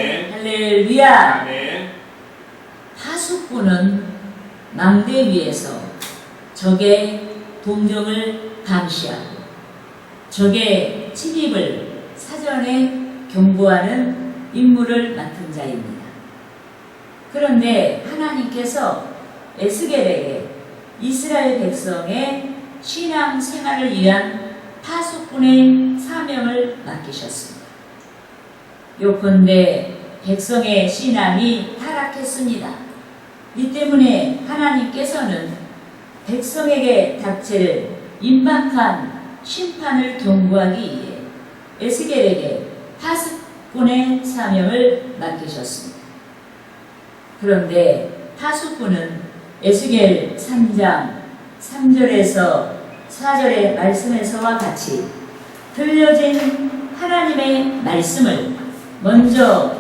할렐루야. 아멘. 파수꾼은 망대 위에서 적의 동정을 감시하고 적의 침입을 사전에 경고하는 임무를 맡은 자입니다. 그런데 하나님께서 에스겔에게 이스라엘 백성의 신앙 생활을 위한 파수꾼의 사명을 맡기셨습니다. 요컨대 백성의 신앙이 타락했습니다. 이 때문에 하나님께서는 백성에게 닥칠 임박한 심판을 경고하기 위해 에스겔에게 파수꾼의 사명을 맡기셨습니다. 그런데 파수꾼은 에스겔 3장 3절에서 4절의 말씀에서와 같이 들려진 하나님의 말씀을 먼저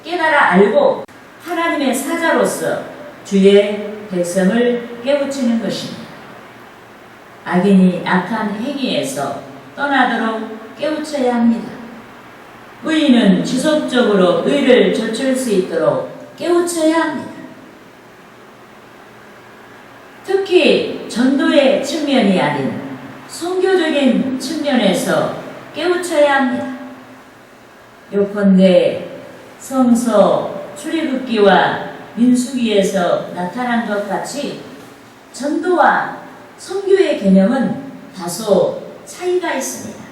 깨달아 알고 하나님의 사자로서 주의 백성을 깨우치는 것입니다. 악인이 악한 행위에서 떠나도록 깨우쳐야 합니다. 의인은 지속적으로 의를 좇을 수 있도록 깨우쳐야 합니다. 특히 전도의 측면이 아닌 선교적인 측면에서 깨우쳐야 합니다. 요컨대 성서 출애굽기와 민수기에서 나타난 것 같이 전도와 선교의 개념은 다소 차이가 있습니다.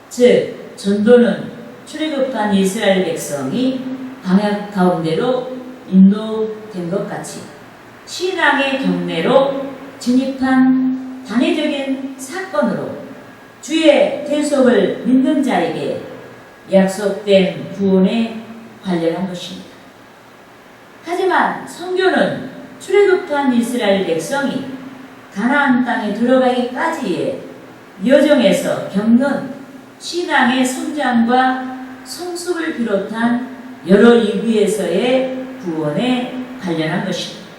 즉 전도는 출애굽한 이스라엘 백성이 광야 가운데로 인도된 것 같이 신앙의 경례로 진입한 단회적인 사건으로 주의 대속을 믿는 자에게 약속된 구원에 관련한 것입니다. 하지만 선교는 출애굽한 이스라엘 백성이 가나안 땅에 들어가기까지의 여정에서 겪는 신앙의 성장과 성숙을 비롯한 여러 이유에서의 구원에 관련한 것입니다.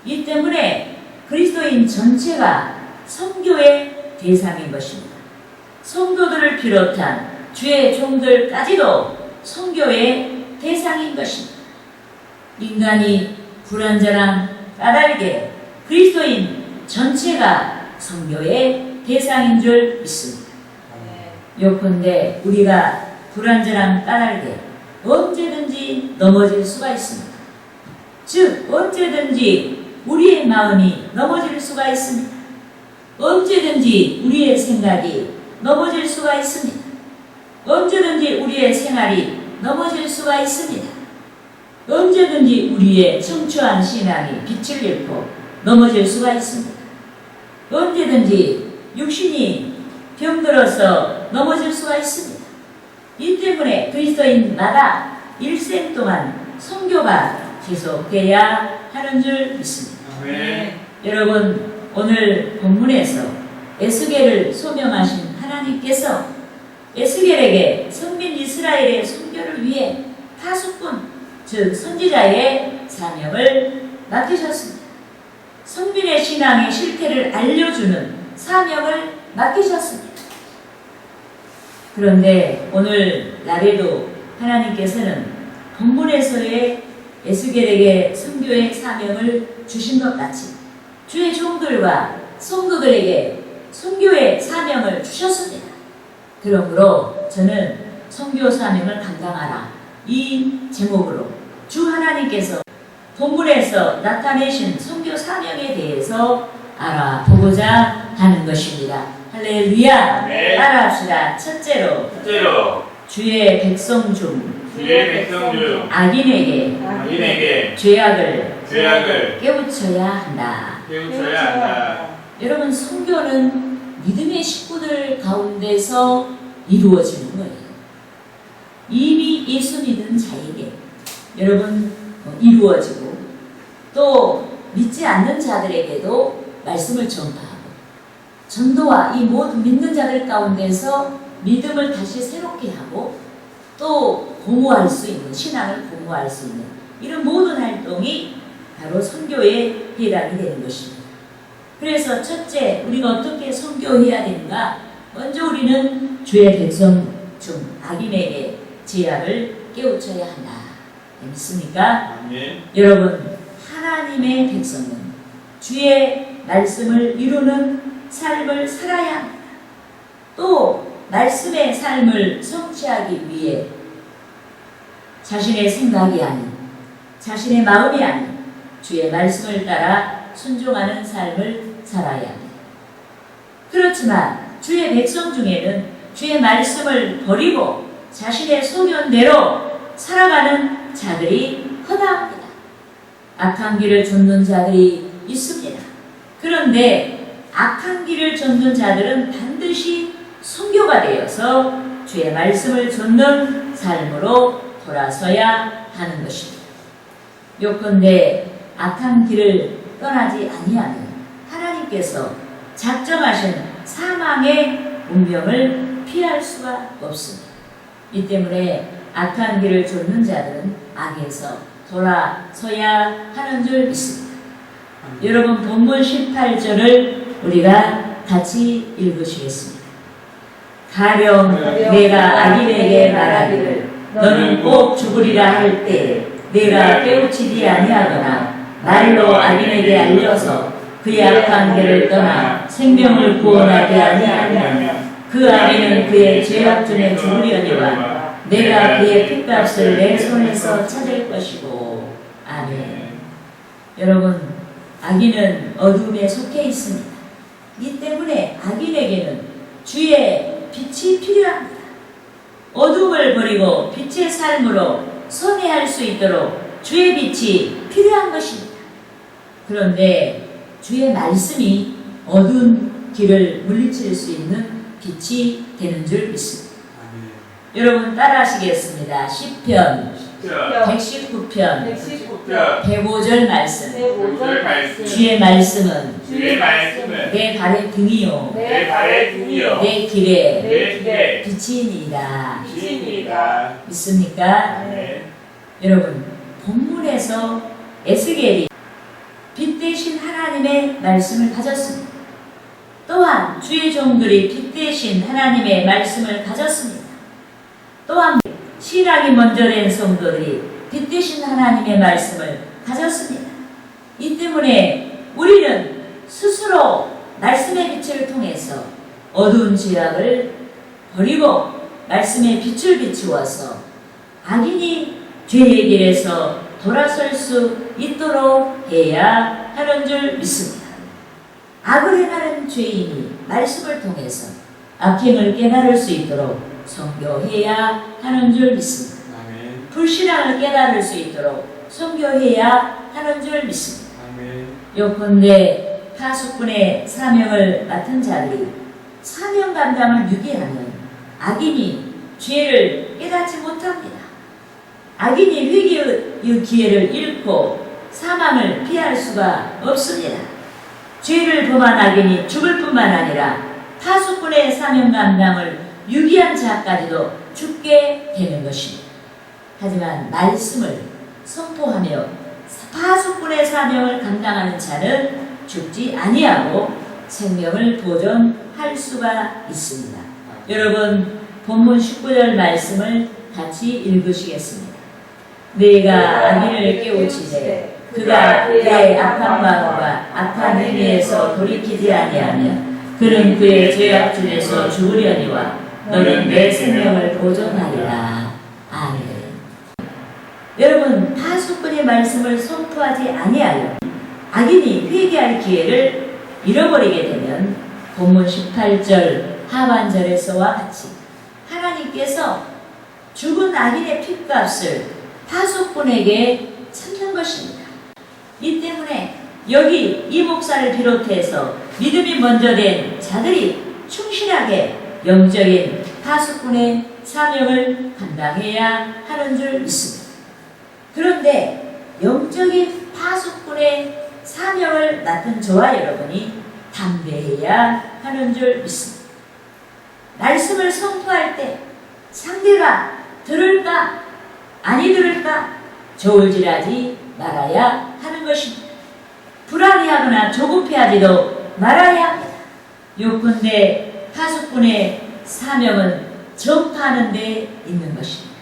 이 때문에 그리스도인 전체가 선교의 대상인 것입니다. 성도들을 비롯한 주의 종들까지도 선교의 대상인 것입니다. 인간이 불완전한 까닭에 그리스도인 전체가 선교의 대상인 줄 믿습니다. 요컨대 우리가 불완전한 까닭에 언제든지 넘어질 수가 있습니다. 즉 언제든지 우리의 마음이 넘어질 수가 있습니다. 언제든지 우리의 생각이 넘어질 수가 있습니다. 언제든지 우리의 생활이 넘어질 수가 있습니다. 언제든지 우리의 청초한 신앙이 빛을 잃고 넘어질 수가 있습니다. 언제든지 육신이 병들어서 넘어질 수가 있습니다. 이 때문에 그리스도인마다 일생 동안 선교가 지속돼야 하는 줄 믿습니다. 여러분 오늘 본문에서 에스겔을 소명하신 하나님께서 에스겔에게 성민 이스라엘의 선교를 위해 파수꾼 즉 선지자의 사명을 맡기셨습니다. 성민의 신앙의 실태를 알려주는 사명을 맡기셨습니다. 그런데 오늘 날에도 하나님께서는 본문에서의 에스겔에게 선교의 사명을 주신 것 같이 주의 종들과 성도들에게 선교의 사명을 주셨습니다. 그러므로 저는 선교 사명을 감당하라 이 제목으로 주 하나님께서 본문에서 나타내신 선교 사명에 대해서 알아보고자 하는 것입니다. 할렐루야. 네. 따라합시다. 첫째로 주의 백성 중 악인에게 죄악을 깨우쳐야 한다. 여러분 선교는 믿음의 식구들 가운데서 이루어지는 거예요. 이미 예수 믿은 자에게 여러분 이루어지고 또 믿지 않는 자들에게도 말씀을 전파하고 전도와 이 모든 믿는 자들 가운데서 믿음을 다시 새롭게 하고 또 공부할 수 있는 신앙을 공부할 수 있는 이런 모든 활동이 바로 선교에 해당이 되는 것입니다. 그래서 첫째 우리가 어떻게 선교해야 되는가? 먼저 우리는 주의 백성 중 악인에게 제약을 깨우쳐야 한다. 믿습니까? 아멘. 여러분, 하나님의 백성은 주의 말씀을 이루는 삶을 살아야 합니다. 또 말씀의 삶을 성취하기 위해 자신의 생각이 아닌, 자신의 마음이 아닌 주의 말씀을 따라 순종하는 삶을 살아야 합니다. 그렇지만 주의 백성 중에는 주의 말씀을 버리고 자신의 소견대로 살아가는 자들이 허다합니다. 악한 길을 좇는 자들이 있습니다. 그런데 악한 길을 좇는 자들은 반드시 선교가 되어서 주의 말씀을 좇는 삶으로 돌아서야 하는 것입니다. 요컨대 악한 길을 떠나지 아니하면 하나님께서 작정하신 사망의 운명을 피할 수가 없습니다. 이 때문에 악한 길을 좇는 자들은 악에서 돌아서야 하는 줄 믿습니다. 여러분, 본문 18절을 우리가 같이 읽으시겠습니다. 가령 내가 악인에게 말하기를 너는 꼭 죽으리라 할 때 내가 깨우치지 아니하거나 말로 악인에게 알려서 그의 악한 길을 떠나 생명을 구원하게 아니하면 그 악인은 그의 죄악 중에 죽으려니와 내가 그의 핏값을 내 손에서 찾을 것이고. 아멘. 여러분, 악인은 어둠에 속해 있습니다. 이 때문에 악인에게는 주의 빛이 필요합니다. 어둠을 버리고 빛의 삶으로 선회할 수 있도록 주의 빛이 필요한 것입니다. 그런데 주의 말씀이 어두운 길을 물리칠 수 있는 빛이 되는 줄 믿습니다. 여러분 따라하시겠습니다. 시편 119편 105절 말씀. 주의 말씀은 내 발의 등이요 내 길에 빛이니이다. 믿습니까? 여러분, 본문에서 에스겔이 빛 대신 하나님의 말씀을 가졌습니다. 또한 주의 종들이 빛 대신 하나님의 말씀을 가졌습니다. 또한 신학이 먼저 된 성도들이 빛 대신 하나님의 말씀을 가졌습니다. 이 때문에 우리는 스스로 말씀의 빛을 통해서 어두운 죄악을 버리고 말씀의 빛을 비추어서 악인이 죄의 길에서 돌아설 수 있도록 해야 하는 줄 믿습니다. 악을 행하는 죄인이 말씀을 통해서 악행을 깨달을 수 있도록 선교해야 하는 줄 믿습니다. 아멘. 불신앙을 깨달을 수 있도록 선교해야 하는 줄 믿습니다. 아멘. 요컨대 파수꾼의 사명을 맡은 자들이 사명 감당을 유기하면 악인이 죄를 깨닫지 못합니다. 악인이 회개의 기회를 잃고 사망을 피할 수가 없습니다. 죄를 범한 악인이 죽을 뿐만 아니라 파수꾼의 사명 감당을 유기한 자까지도 죽게 되는 것입니다. 하지만 말씀을 선포하며 파수꾼의 사명을 감당하는 자는 죽지 아니하고 생명을 보존할 수가 있습니다. 여러분, 본문 19절 말씀을 같이 읽으시겠습니다. 내가 악인을 깨우치되 그가 그의 악한 마음과 악한 행위에서 돌이키지 아니하면 그는 그의 죄악 중에서 죽으려니와 너는 내 생명을 보존하리라. 아멘. 여러분, 파수꾼의 말씀을 선포하지 아니하여 악인이 회개할 기회를 잃어버리게 되면 본문 18절 하반절에서와 같이 하나님께서 죽은 악인의 핏값을 파수꾼에게 찾는 것입니다. 이 때문에 여기 이 목사를 비롯해서 믿음이 먼저 된 자들이 충실하게 영적인 파수꾼의 사명을 감당해야 하는 줄 믿습니다. 그런데 영적인 파수꾼의 사명을 맡은 저와 여러분이 담대해야 하는 줄 믿습니다. 말씀을 선포할 때 상대가 들을까 아니 들을까 저울질하지 말아야 하는 것입니다. 불안해하거나 조급해하지도 말아야 합니다. 요컨대 파수꾼의 사명은 전파하는 데 있는 것입니다.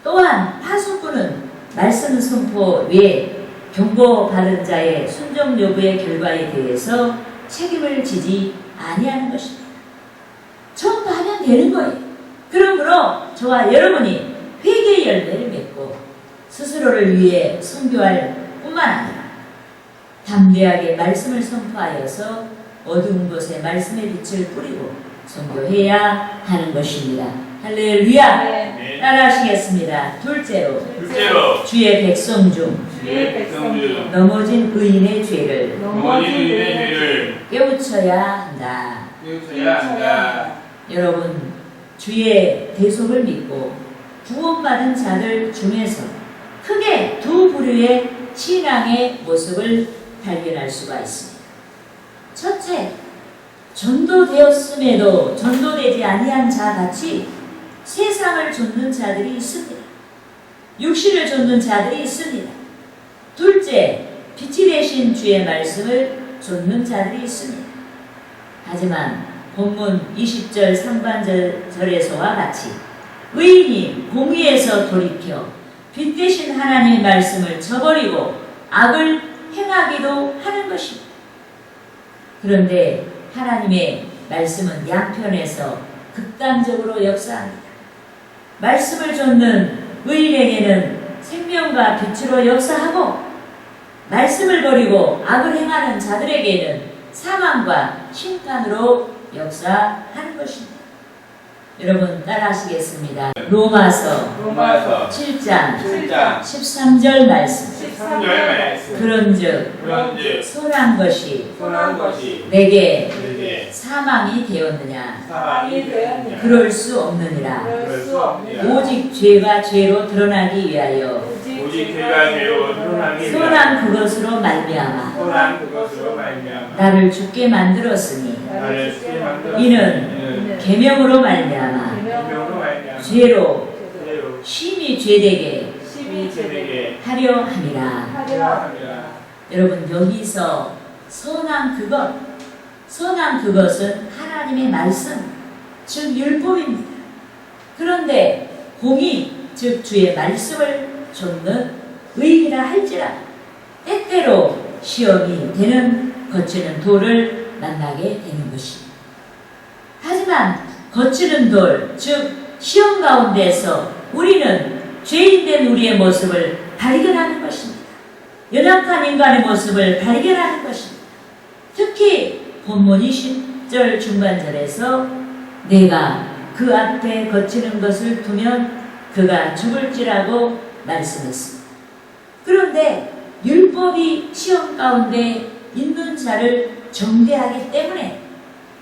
또한 파수꾼은 말씀 선포 외에 경고받은 자의 순종 여부의 결과에 대해서 책임을 지지 아니하는 것입니다. 전파하면 되는 거예요. 그러므로 저와 여러분이 회개의 열매를 맺고 스스로를 위해 선교할 뿐만 아니라 담대하게 말씀을 선포하여서 어두운 곳에 말씀의 빛을 뿌리고 선교해야 하는 것입니다. 할렐루야. 네. 따라하시겠습니다. 둘째로 주의 백성 중 넘어진 의인의 죄를 깨우쳐야 한다. 여러분, 주의 대속을 믿고 구원받은 자들 중에서 크게 두 부류의 신앙의 모습을 발견할 수가 있습니다. 첫째, 전도되었음에도 전도되지 아니한 자 같이 세상을 좇는 자들이 있습니다. 육신을 좇는 자들이 있습니다. 둘째, 빛이 되신 주의 말씀을 좇는 자들이 있습니다. 하지만 본문 20절 상반절에서와 같이 의인이 공의에서 돌이켜 빛 되신 하나님의 말씀을 저버리고 악을 행하기도 하는 것입니다. 그런데 하나님의 말씀은 양편에서 극단적으로 역사합니다. 말씀을 좇는 의인에게는 생명과 빛으로 역사하고 말씀을 버리고 악을 행하는 자들에게는 사망과 심판으로 역사하는 것입니다. 여러분 따라하시겠습니다. 로마서 7장 13절 말씀. 그런즉 선한 것이 내게 사망이 되었느냐. 그럴 수 없느니라. 오직 죄가 죄로 드러나기 위하여 선한 그것으로 말미암아 나를 죽게 만들었으니 이는 계명으로 말미암아 죄로 심히 죄되게 하려 함이라. 여러분, 여기서 선한 그것은 하나님의 말씀, 즉 율법입니다. 그런데 공의, 즉 주의 말씀을 좇는 의인이라 할지라도 때때로 시험이 되는 거치는 돌을 만나게 되는 것입니다. 하지만 거치는 돌, 즉 시험 가운데서 우리는 죄인된 우리의 모습을 발견하는 것입니다. 연약한 인간의 모습을 발견하는 것입니다. 특히 본문 20절 중반절에서 내가 그 앞에 거치는 것을 두면 그가 죽을지라고 말씀했습니다. 그런데 율법이 시험 가운데 있는 자를 정죄하기 때문에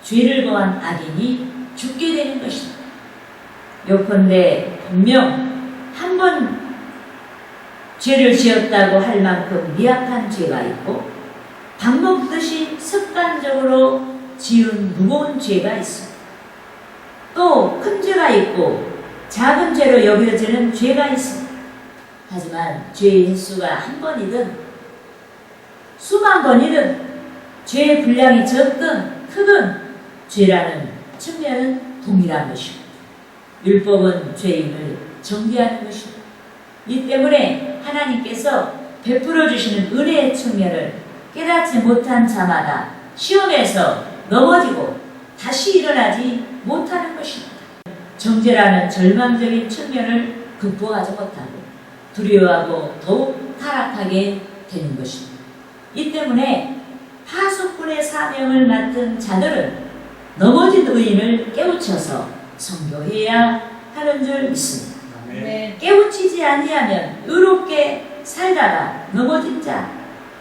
죄를 범한 악인이 죽게 되는 것입니다. 요컨대 분명 한 번 죄를 지었다고 할 만큼 미약한 죄가 있고 밥 먹듯이 습관적으로 지은 무거운 죄가 있습니다. 또 큰 죄가 있고 작은 죄로 여겨지는 죄가 있습니다. 하지만 죄의 횟수가 한 번이든 수만 번이든 죄의 분량이 적든 크든 죄라는 측면은 동일한 것입니다. 율법은 죄인을 정죄하는 것입니다. 이 때문에 하나님께서 베풀어 주시는 은혜의 측면을 깨닫지 못한 자마다 시험에서 넘어지고 다시 일어나지 못하는 것입니다. 정죄라는 절망적인 측면을 극복하지 못하고 두려워하고 더욱 타락하게 되는 것입니다. 이 때문에 파수꾼의 사명을 맡은 자들은 넘어진 의인을 깨우쳐서 선교해야 하는 줄 믿습니다. 네. 깨우치지 아니하면 의롭게 살다가 넘어진 자,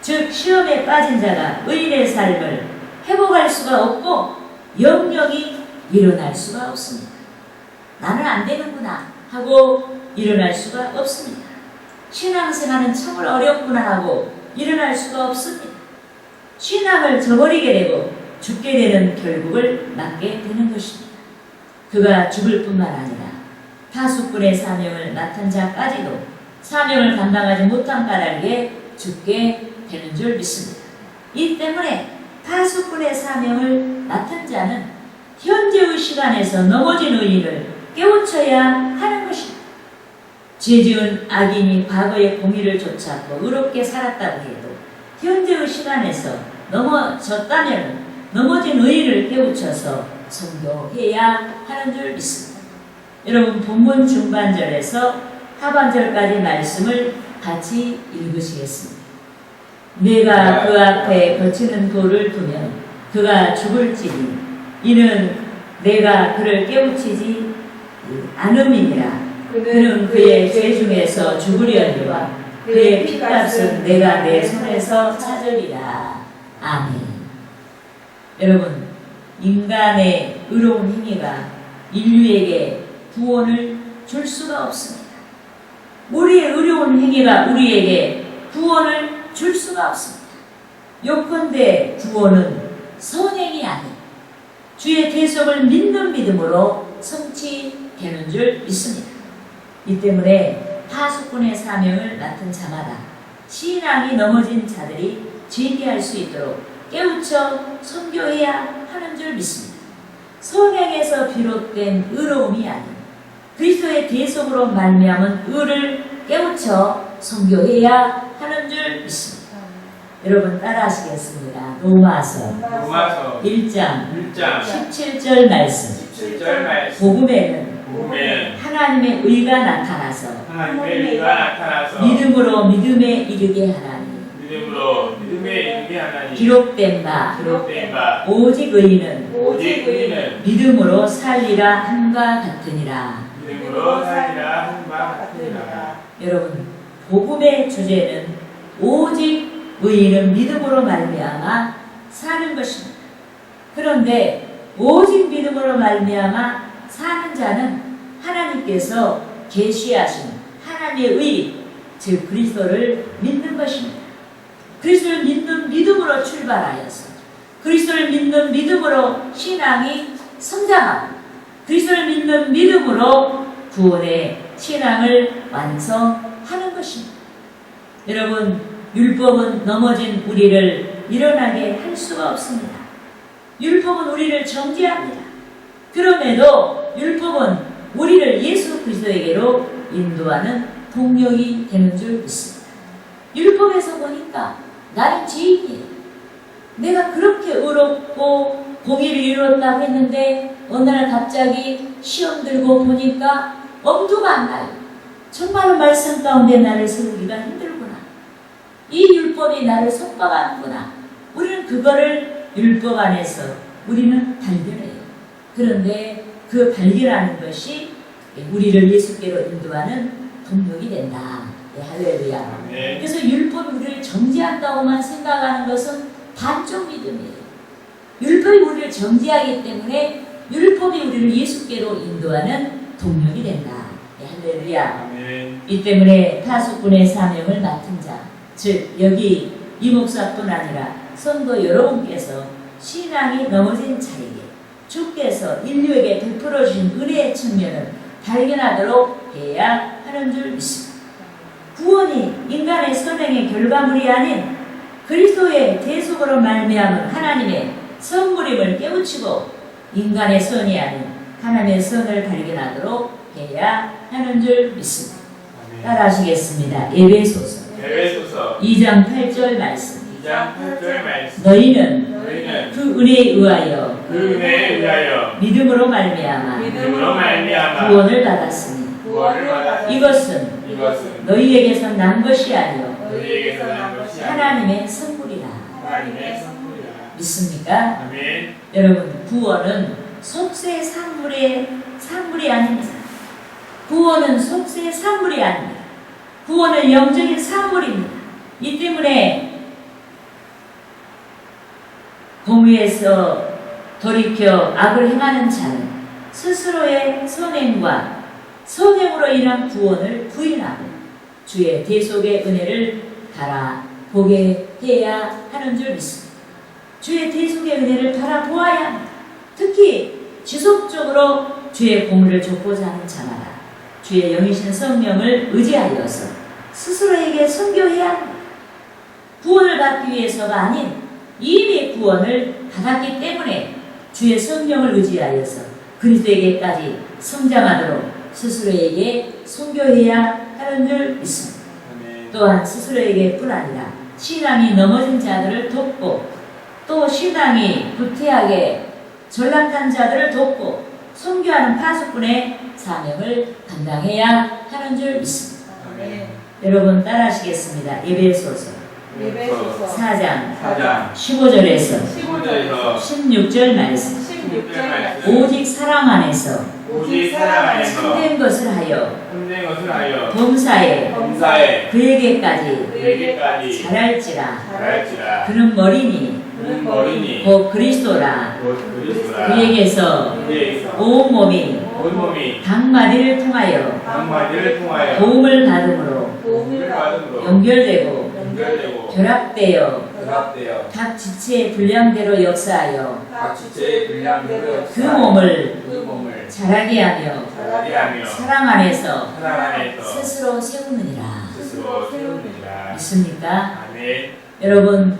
즉 시험에 빠진 자가 의인의 삶을 회복할 수가 없고 영영이 일어날 수가 없습니다. 나는 안 되는구나 하고 일어날 수가 없습니다. 신앙생활은 정말 어렵구나 하고 일어날 수가 없습니다. 신앙을 저버리게 되고 죽게 되는 결국을 맞게 되는 것입니다. 그가 죽을 뿐만 아니라 파수꾼의 사명을 맡은 자까지도 사명을 감당하지 못한 까닭에 죽게 되는 줄 믿습니다. 이 때문에 파수꾼의 사명을 맡은 자는 현재의 시간에서 넘어진 의인을 깨우쳐야 하는 것입니다. 죄 지은 악인이 과거의 공의를 좇았고 의롭게 살았다고 해도 현재의 시간에서 넘어졌다면 넘어진 의인을 깨우쳐서 성교해야 하는 줄 믿습니다. 여러분, 본문 중반절에서 하반절까지 말씀을 같이 읽으시겠습니다. 내가 그 앞에 거치는 돌을 두면 그가 죽을지니 이는 내가 그를 깨우치지 않음이니라. 그는 그의 죄 중에서 죽으려니와 그의 핏값은 내가 내 손에서 찾으리라. 아멘. 여러분, 인간의 의로운 행위가 인류에게 구원을 줄 수가 없습니다. 우리의 의로운 행위가 우리에게 구원을 줄 수가 없습니다. 요컨대 구원은 선행이 아닌 주의 대속을 믿는 믿음으로 성취되는 줄 믿습니다. 이 때문에 파수꾼의 사명을 맡은 자마다 신앙이 넘어진 자들이 재기할 수 있도록 깨우쳐 선교해야 하는 줄 믿습니다. 선행에서 비롯된 의로움이 아닌 그리스도의 대속으로 말미암은 의를 깨우쳐 선교해야 하는 줄 믿습니다. 여러분 따라하시겠습니다. 로마서 1장 17절 말씀. 복음에는 하나님의 의가 나타나서 믿음으로 믿음에 이르게 하나니 기록된 바 오직 의인은 믿음으로 살리라 함과 같으니라. 여러분, 복음의 주제는 오직 의인은 믿음으로 말미암아 사는 것입니다. 그런데 오직 믿음으로 말미암아 사는 자는 하나님께서 계시하신 하나님의 의, 즉 그리스도를 믿는 것입니다. 그리스도를 믿는 믿음으로 출발하여서 그리스도를 믿는 믿음으로 신앙이 성장하고 그리스도를 믿는 믿음으로 구원의 신앙을 완성하는 것입니다. 여러분, 율법은 넘어진 우리를 일어나게 할 수가 없습니다. 율법은 우리를 정죄합니다. 그럼에도 율법은 우리를 예수 그리스도에게로 인도하는 동력이 되는 줄 믿습니다. 율법에서 보니까 나는 죄인이에요. 내가 그렇게 의롭고 공의를 이루었다고 했는데 어느 날 갑자기 시험 들고 보니까 엄두가 안 나요. 정말로 말씀 가운데 나를 세우기가 힘들구나. 이 율법이 나를 속박하는구나. 우리는 그거를 율법 안에서 우리는 발견해요. 그런데 그 발견하는 것이 우리를 예수께로 인도하는 동력이 된다. 네, 할렐루야. 네. 그래서 율법이 우리를 정죄한다고만 생각하는 것은 반쪽 믿음이에요. 율법이 우리를 정죄하기 때문에 율법이 우리를 예수께로 인도하는 동력이 된다. 네, 할렐루야. 네. 이 때문에 파수꾼의 사명을 맡은 자, 즉 여기 이 목사뿐 아니라 성도 여러분께서 신앙이 넘어진 자에게 주께서 인류에게 베풀어 주신 은혜의 측면을 발견하도록 해야 하는 줄 믿습니다. 구원이 인간의 선행의 결과물이 아닌 그리스도의 대속으로 말미암은 하나님의 선물임을 깨우치고 인간의 선이 아닌 하나님의 선을 발견하도록 해야 하는 줄 믿습니다. 따라하시겠습니다. 에베소서 2장 8절 말씀. 너희는 그 은혜에 의하여 믿음으로 말미암아 구원을 받았으니 이것은 너희에게서 난 것이 아니요 하나님의 선물이라. 믿습니까? 아멘. 여러분, 구원은 속세의 산물이 아닙니다. 구원은 속세의 산물이 아닙니다. 구원은 영적인 산물입니다. 이 때문에 공의에서 돌이켜 악을 행하는 자는 스스로의 선행과 선행으로 인한 구원을 부인하고 주의 대속의 은혜를 바라보게 해야 하는 줄 믿습니다. 주의 대속의 은혜를 바라보아야 합니다. 특히 지속적으로 주의 공의를 좇고자 하는 자마다 주의 영이신 성령을 의지하여서 스스로에게 선교해야 합니다. 구원을 받기 위해서가 아닌 이미 구원을 받았기 때문에 주의 성령을 의지하여서 그리스도에게까지 성장하도록 스스로에게 선교해야 하는 줄 믿습니다. 아멘. 또한 스스로에게뿐 아니라 신앙이 넘어진 자들을 돕고 또 신앙이 부태하게 전락한 자들을 돕고 선교하는 파수꾼의 사명을 감당해야 하는 줄 믿습니다. 아멘. 여러분 따라하시겠습니다. 에베소서 예배소서 4장 4장 15절에서 15절에서 16절 말씀 16절 말씀 오직 사랑 안에서 오직 사랑 안에서 참된 것을 하여 참된 것을 하여 범사에 범사에 그에게까지 그에게까지 잘할지라 잘할지라. 그는 머리니 그는 머리니 곧 그리스도라 곧 그리스도라. 그에게서 그에게서 온 몸이 온 몸이 각마디를 통하여 각마디를 통하여 도움을 받음으로 도움을 받음으로 연결되고 연결되고 결합되어 결합되어 각 지체의 분량대로 역사하여 각 지체의 분량대로 그 몸을 그 몸을 자라게 하며 자라게 하며 사랑 안에서 사랑 안에서 스스로 세우느니라. 스스로 세우느니라. 믿습니까? 아멘. 여러분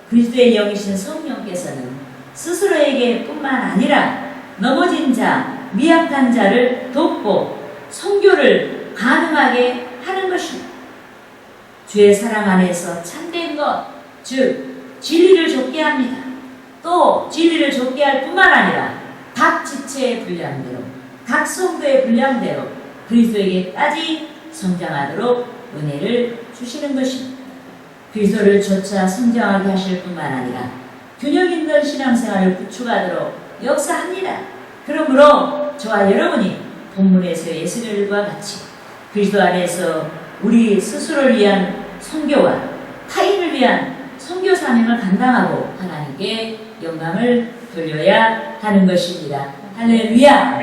그리스도의 영이신 성령께서는 스스로에게 뿐만 아니라 넘어진 자, 미약한 자를 돕고 선교를 가능하게 하는 것입니다. 주의 사랑 안에서 참된 것, 즉 진리를 좇게 합니다. 또 진리를 좇게 할 뿐만 아니라 각 지체의 분량대로, 각 성도의 분량대로 그리스도에게까지 성장하도록 은혜를 주시는 것입니다. 그리스도를 좇아 성장하게 하실 뿐만 아니라 균형 있는 신앙생활을 구축하도록 역사합니다. 그러므로 저와 여러분이 본문에서 예수님과 같이 그리스도 안에서 우리 스스로를 위한 선교와 타인을 위한 선교 사명을 감당하고 하나님께 영광을 돌려야 하는 것입니다. 할렐루야!